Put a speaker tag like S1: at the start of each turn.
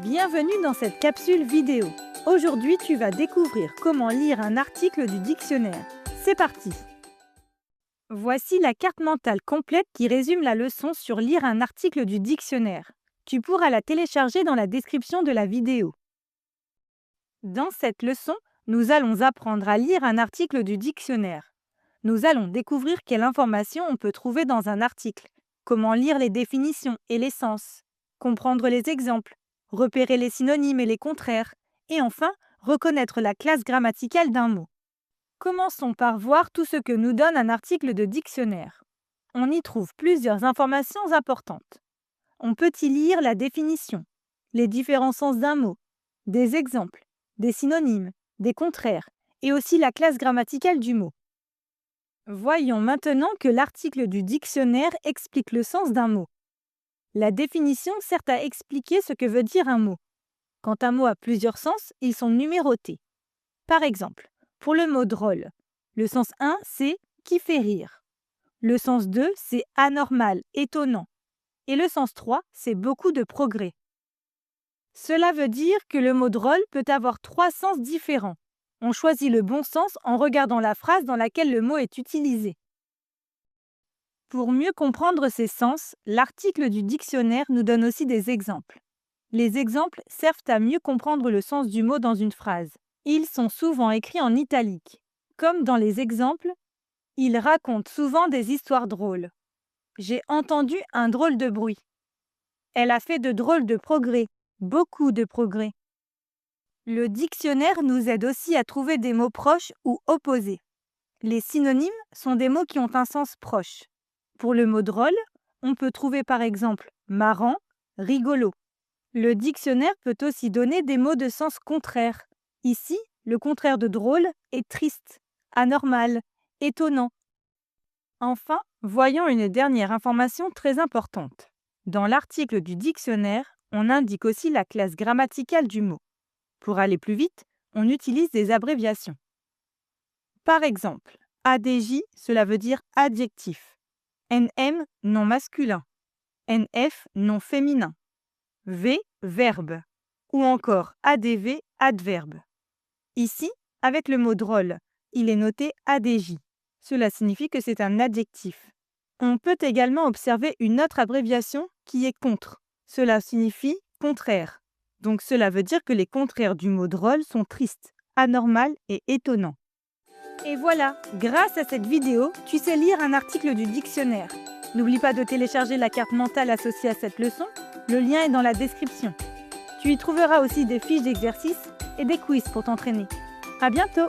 S1: Bienvenue dans cette capsule vidéo. Aujourd'hui, tu vas découvrir comment lire un article du dictionnaire. C'est parti! Voici la carte mentale complète qui résume la leçon sur lire un article du dictionnaire. Tu pourras la télécharger dans la description de la vidéo. Dans cette leçon, nous allons apprendre à lire un article du dictionnaire. Nous allons découvrir quelle information on peut trouver dans un article, comment lire les définitions et les sens, comprendre les exemples, repérer les synonymes et les contraires, et enfin, reconnaître la classe grammaticale d'un mot. Commençons par voir tout ce que nous donne un article de dictionnaire. On y trouve plusieurs informations importantes. On peut y lire la définition, les différents sens d'un mot, des exemples, des synonymes, des contraires, et aussi la classe grammaticale du mot. Voyons maintenant que l'article du dictionnaire explique le sens d'un mot. La définition sert à expliquer ce que veut dire un mot. Quand un mot a plusieurs sens, ils sont numérotés. Par exemple, pour le mot drôle, le sens 1, c'est « qui fait rire ». Le sens 2, c'est « anormal, étonnant ». Et le sens 3, c'est « beaucoup de progrès ». Cela veut dire que le mot drôle peut avoir 3 sens différents. On choisit le bon sens en regardant la phrase dans laquelle le mot est utilisé. Pour mieux comprendre ces sens, l'article du dictionnaire nous donne aussi des exemples. Les exemples servent à mieux comprendre le sens du mot dans une phrase. Ils sont souvent écrits en italique. Comme dans les exemples, ils racontent souvent des histoires drôles. J'ai entendu un drôle de bruit. Elle a fait de drôles de progrès, beaucoup de progrès. Le dictionnaire nous aide aussi à trouver des mots proches ou opposés. Les synonymes sont des mots qui ont un sens proche. Pour le mot drôle, on peut trouver par exemple marrant, rigolo. Le dictionnaire peut aussi donner des mots de sens contraire. Ici, le contraire de drôle est triste, anormal, étonnant. Enfin, voyons une dernière information très importante. Dans l'article du dictionnaire, on indique aussi la classe grammaticale du mot. Pour aller plus vite, on utilise des abréviations. Par exemple, ADJ, cela veut dire adjectif. NM, nom masculin. NF, nom féminin. V, verbe. Ou encore ADV, adverbe. Ici, avec le mot drôle, il est noté ADJ. Cela signifie que c'est un adjectif. On peut également observer une autre abréviation qui est contre. Cela signifie contraire. Donc cela veut dire que les contraires du mot drôle sont tristes, anormal et étonnant. Et voilà, grâce à cette vidéo, tu sais lire un article du dictionnaire. N'oublie pas de télécharger la carte mentale associée à cette leçon, le lien est dans la description. Tu y trouveras aussi des fiches d'exercices et des quiz pour t'entraîner. À bientôt!